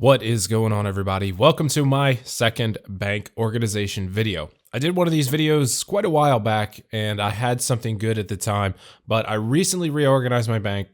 What is going on, everybody? Welcome to my second bank organization video. I did one of these videos quite a while back and I had something good at the time, but I recently reorganized my bank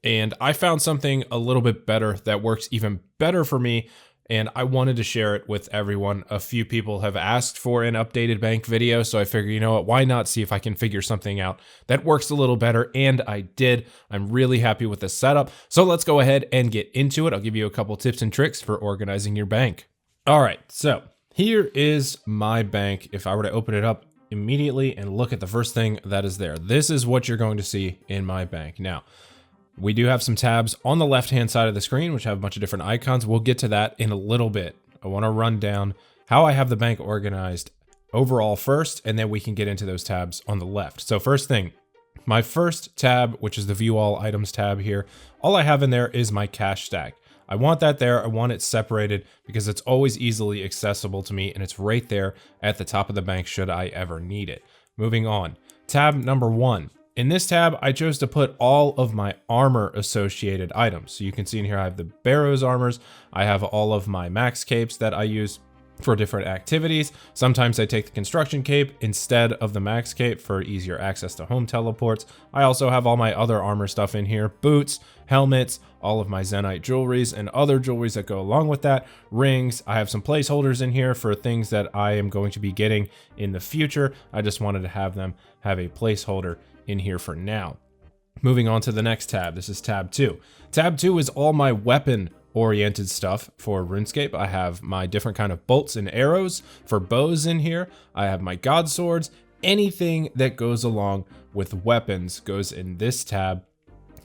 and I found something a little bit better that works even better for me, and I wanted to share it with everyone. A few people have asked for an updated bank video, so I figured, you know what, why not see if I can figure something out that works a little better, and I did. I'm really happy with the setup, so let's go ahead and get into it. I'll give you a couple tips and tricks for organizing your bank. All right, so here is my bank. If I were to open it up immediately and look at the first thing that is there, this is what you're going to see in my bank. Now, we do have some tabs on the left-hand side of the screen, which have a bunch of different icons. We'll get to that in a little bit. I want to run down how I have the bank organized overall first, and then we can get into those tabs on the left. So first thing, my first tab, which is the View All Items tab here, all I have in there is my cash stack. I want that there. I want it separated because it's always easily accessible to me, and it's right there at the top of the bank should I ever need it. Moving on, tab number 1. In this tab, I chose to put all of my armor associated items. So you can see in here, I have the Barrows armors. I have all of my max capes that I use for different activities. Sometimes I take the construction cape instead of the max cape for easier access to home teleports. I also have all my other armor stuff in here: boots, helmets, all of my Zenite jewelries and other jewelries that go along with that, rings. I have some placeholders in here for things that I am going to be getting in the future. I just wanted to have them have a placeholder in here for now. Moving on to the next tab. This is tab 2. Tab 2 is all my weapon oriented stuff for RuneScape. I have my different kind of bolts and arrows for bows in here. I have my god swords. Anything that goes along with weapons goes in this tab.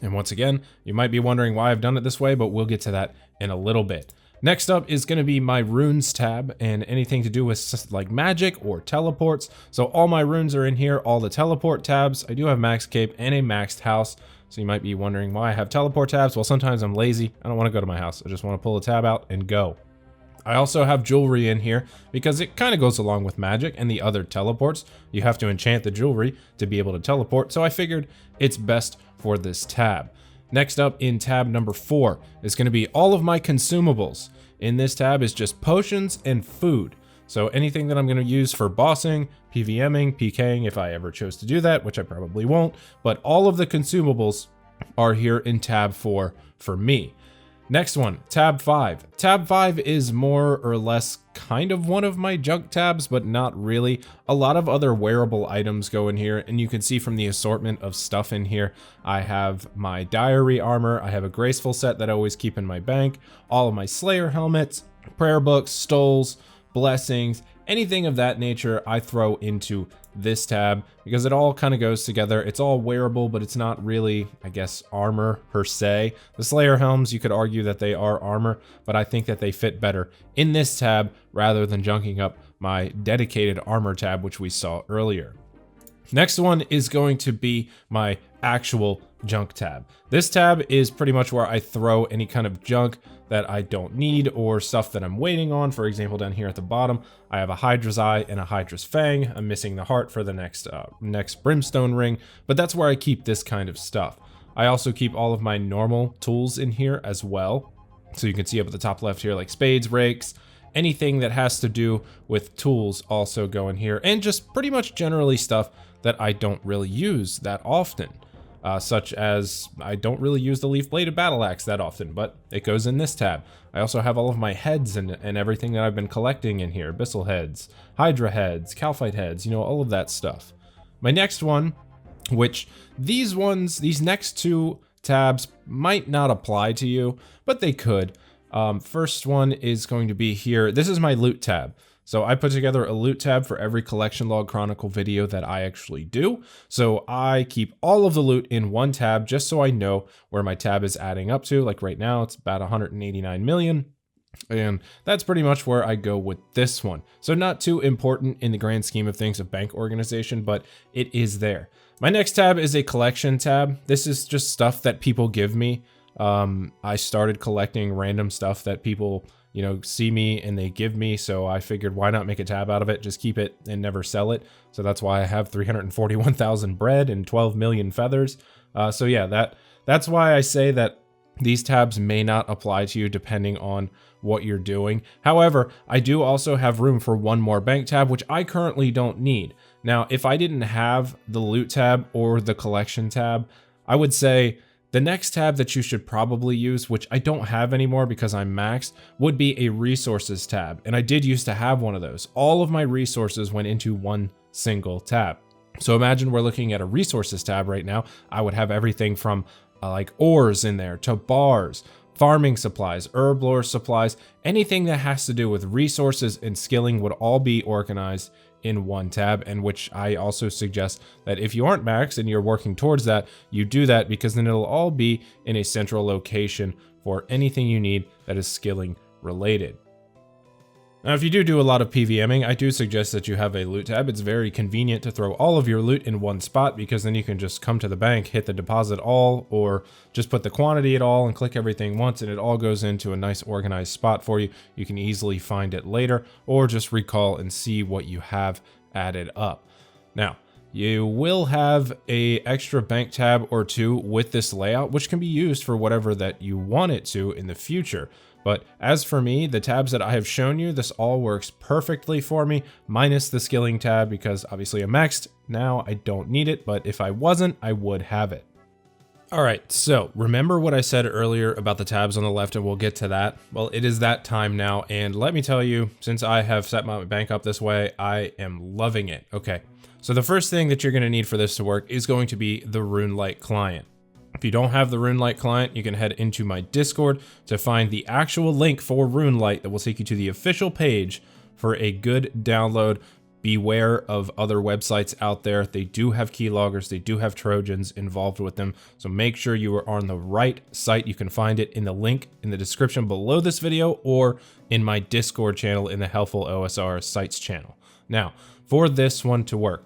And once again, you might be wondering why I've done it this way, but we'll get to that in a little bit. Next up is going to be my runes tab and anything to do with like magic or teleports. So all my runes are in here, all the teleport tabs. I do have max cape and a maxed house. So you might be wondering why I have teleport tabs. Well, sometimes I'm lazy. I don't want to go to my house. I just want to pull a tab out and go. I also have jewelry in here because it kind of goes along with magic and the other teleports. You have to enchant the jewelry to be able to teleport. So I figured it's best for this tab. Next up in tab number 4 is going to be all of my consumables. In this tab is just potions and food. So anything that I'm going to use for bossing, PVMing, PKing, if I ever chose to do that, which I probably won't, but all of the consumables are here in tab 4 for me. Next one, tab 5. Tab 5 is more or less kind of one of my junk tabs, but not really. A lot of other wearable items go in here, and you can see from the assortment of stuff in here, I have my diary armor, I have a graceful set that I always keep in my bank, all of my Slayer helmets, prayer books, stoles, blessings, anything of that nature I throw into this tab because it all kind of goes together. It's all wearable, but it's not really, I guess, armor per se. The Slayer helms, you could argue that they are armor, but I think that they fit better in this tab rather than junking up my dedicated armor tab, which we saw earlier. Next one is going to be my actual junk tab. This tab is pretty much where I throw any kind of junk that I don't need or stuff that I'm waiting on. For example, down here at the bottom, I have a Hydra's Eye and a Hydra's Fang. I'm missing the heart for the next Brimstone ring, but that's where I keep this kind of stuff. I also keep all of my normal tools in here as well. So you can see up at the top left here, like spades, rakes, anything that has to do with tools also go in here, and just pretty much generally stuff that I don't really use that often. Such as I don't really use the leaf bladed battle axe that often, but it goes in this tab. I also have all of my heads and everything that I've been collecting in here: Abyssal heads, Hydra heads, Calphite heads, you know, all of that stuff. My next one, which these next 2 tabs might not apply to you, but they could. First one is going to be here. This is my loot tab. So I put together a loot tab for every Collection Log Chronicle video that I actually do. So I keep all of the loot in one tab just so I know where my tab is adding up to. Like right now, it's about 189 million. And that's pretty much where I go with this one. So not too important in the grand scheme of things of bank organization, but it is there. My next tab is a collection tab. This is just stuff that people give me. I started collecting random stuff that people, you know, see me and they give me. So I figured, why not make a tab out of it? Just keep it and never sell it. So that's why I have 341,000 bread and 12 million feathers. So yeah, that's why I say that These tabs may not apply to you depending on what you're doing. However, I do also have room for one more bank tab, which I currently don't need. Now, if I didn't have the loot tab or the collection tab, I would say the next tab that you should probably use, which I don't have anymore because I'm maxed, would be a resources tab. And I did used to have one of those. All of my resources went into one single tab. So imagine we're looking at a resources tab right now. I would have everything from like ores in there to bars, farming supplies, herb lore supplies, anything that has to do with resources and skilling would all be organized in one tab, and which I also suggest that if you aren't maxed and you're working towards that, you do that, because then it'll all be in a central location for anything you need that is skilling related. Now, if you do a lot of PVMing, I do suggest that you have a loot tab. It's very convenient to throw all of your loot in one spot, because then you can just come to the bank, hit the deposit all, or just put the quantity at all and click everything once, and it all goes into a nice organized spot for you. You can easily find it later, or just recall and see what you have added up. Now, you will have a extra bank tab or two with this layout, which can be used for whatever that you want it to in the future. But as for me, the tabs that I have shown you, this all works perfectly for me, minus the skilling tab, because obviously I'm maxed. Now I don't need it, but if I wasn't, I would have it. All right, so remember what I said earlier about the tabs on the left, and we'll get to that. Well, it is that time now, and let me tell you, since I have set my bank up this way, I am loving it. Okay, so the first thing that you're gonna need for this to work is going to be the RuneLite client. If you don't have the RuneLite client, you can head into my Discord to find the actual link for RuneLite that will take you to the official page for a good download. Beware of other websites out there. They do have keyloggers, they do have Trojans involved with them. So make sure you are on the right site. You can find it in the link in the description below this video, or in my Discord channel in the Helpful OSRS Sites channel. Now, for this one to work,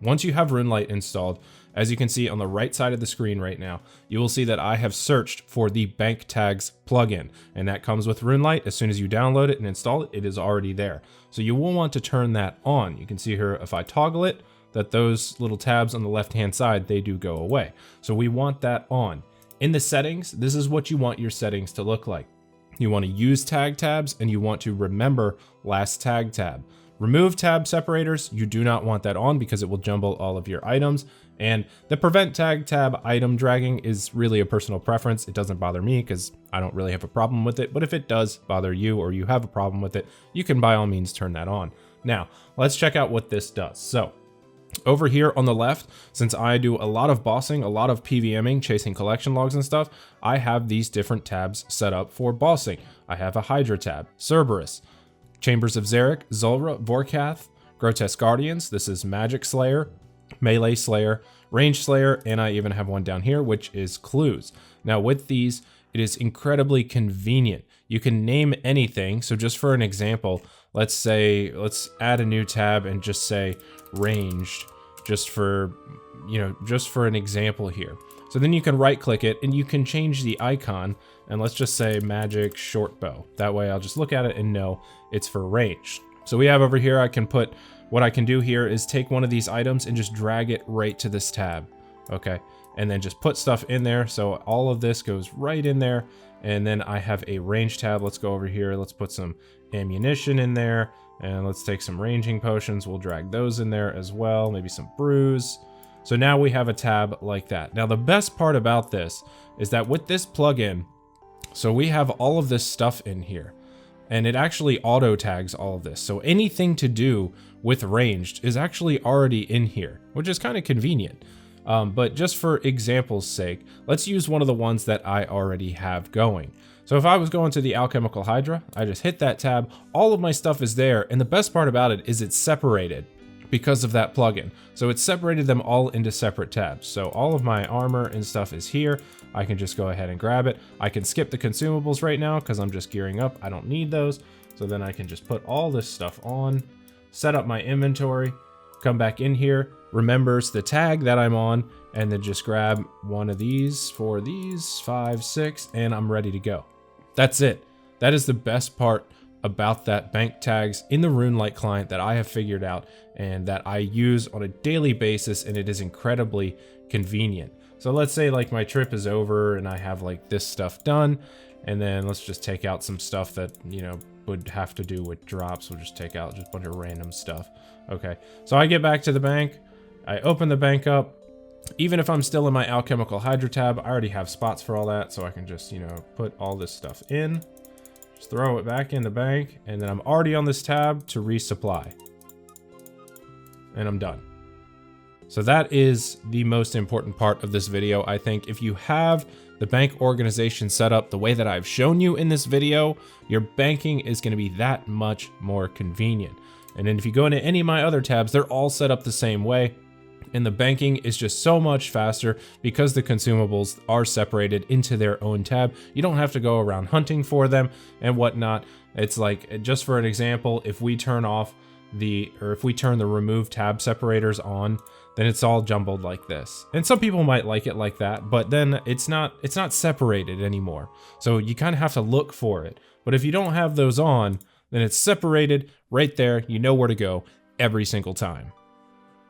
once you have RuneLite installed, as you can see on the right side of the screen right now, you will see that I have searched for the bank tags plugin, and that comes with RuneLite. As soon as you download it and install it, it is already there. So you will want to turn that on. You can see here, if I toggle it, that those little tabs on the left-hand side, they do go away. So we want that on. In the settings, this is what you want your settings to look like. You want to use tag tabs, and you want to remember last tag tab. Remove tab separators, you do not want that on because it will jumble all of your items. And the prevent tag tab item dragging is really a personal preference. It doesn't bother me because I don't really have a problem with it. But if it does bother you, or you have a problem with it, you can by all means turn that on. Now, let's check out what this does. So over here on the left, since I do a lot of bossing, a lot of PVMing, chasing collection logs and stuff, I have these different tabs set up for bossing. I have a Hydra tab, Cerberus, Chambers of Xeric, Zulrah, Vorkath, Grotesque Guardians. This is Magic Slayer, Melee Slayer, Range Slayer, and I even have one down here, which is Clues. Now with these, it is incredibly convenient. You can name anything. So just for an example, let's add a new tab and just say Ranged, just for an example here. So then you can right click it and you can change the icon, and let's just say Magic Short Bow. That way I'll just look at it and know it's for range. So we have over here, what I can do here is take one of these items and just drag it right to this tab. Okay, and then just put stuff in there. So all of this goes right in there. And then I have a range tab. Let's go over here. Let's put some ammunition in there, and let's take some ranging potions. We'll drag those in there as well. Maybe some brews. So now we have a tab like that. Now the best part about this is that with this plugin, so we have all of this stuff in here, and it actually auto tags all of this. So anything to do with ranged is actually already in here, which is kind of convenient. But just for example's sake, let's use one of the ones that I already have going. So if I was going to the Alchemical Hydra, I just hit that tab, all of my stuff is there, and the best part about it is it's separated because of that plugin. So it's separated them all into separate tabs. So all of my armor and stuff is here. I can just go ahead and grab it. I can skip the consumables right now because I'm just gearing up. I don't need those. So then I can just put all this stuff on, set up my inventory, come back in here, remembers the tag that I'm on, and then just grab one of these, 4 of these, 5, 6, and I'm ready to go. That's it. That is the best part about that bank tags in the RuneLite client that I have figured out and that I use on a daily basis, and it is incredibly convenient. So let's say like my trip is over and I have like this stuff done, and then let's just take out some stuff that, you know, would have to do with drops. We'll just take out just a bunch of random stuff. Okay, so I get back to the bank, I open the bank up. Even if I'm still in my alchemical hydro tab, I already have spots for all that, so I can just, you know, put all this stuff in, just throw it back in the bank, and then I'm already on this tab to resupply. And I'm done. So that is the most important part of this video. I think if you have the bank organization set up the way that I've shown you in this video, your banking is going to be that much more convenient. And then if you go into any of my other tabs, they're all set up the same way. And the banking is just so much faster because the consumables are separated into their own tab. You don't have to go around hunting for them and whatnot. It's like, just for an example, if we turn off if we turn the remove tab separators on, then it's all jumbled like this. And some people might like it like that, but then it's not separated anymore. So you kind of have to look for it. But if you don't have those on, then it's separated right there. You know where to go every single time.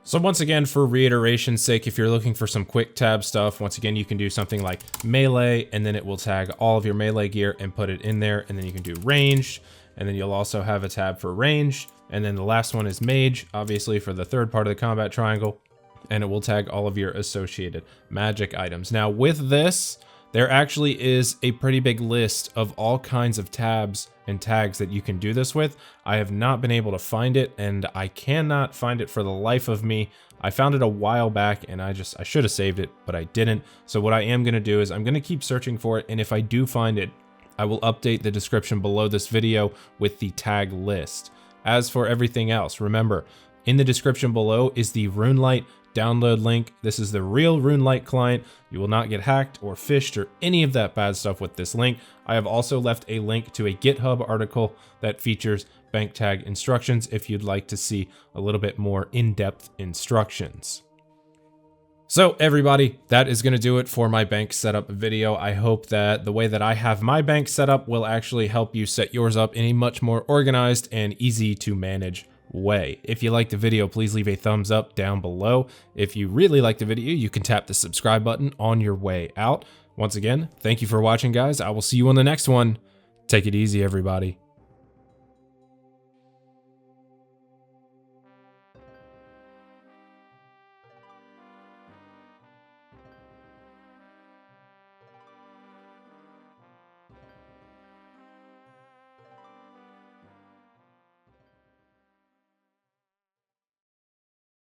So once again, for reiteration's sake, if you're looking for some quick tab stuff, once again, you can do something like melee, and then it will tag all of your melee gear and put it in there. And then you can do ranged, and then you'll also have a tab for ranged. And then the last one is mage, obviously for the third part of the combat triangle, and it will tag all of your associated magic items. Now with this, there actually is a pretty big list of all kinds of tabs and tags that you can do this with. I have not been able to find it, and I cannot find it for the life of me. I found it a while back, and I should have saved it, but I didn't. So what I am going to do is I'm going to keep searching for it, and if I do find it, I will update the description below this video with the tag list. As for everything else, remember, in the description below is the RuneLite download link. This is the real RuneLite client. You will not get hacked or phished or any of that bad stuff with this link. I have also left a link to a GitHub article that features bank tag instructions if you'd like to see a little bit more in-depth instructions. So everybody, that is going to do it for my bank setup video. I hope that the way that I have my bank set up will actually help you set yours up in a much more organized and easy to manage way. If you liked the video, please leave a thumbs up down below. If you really like the video, you can tap the subscribe button on your way out. Once again, thank you for watching, guys. I will see you on the next one. Take it easy, everybody.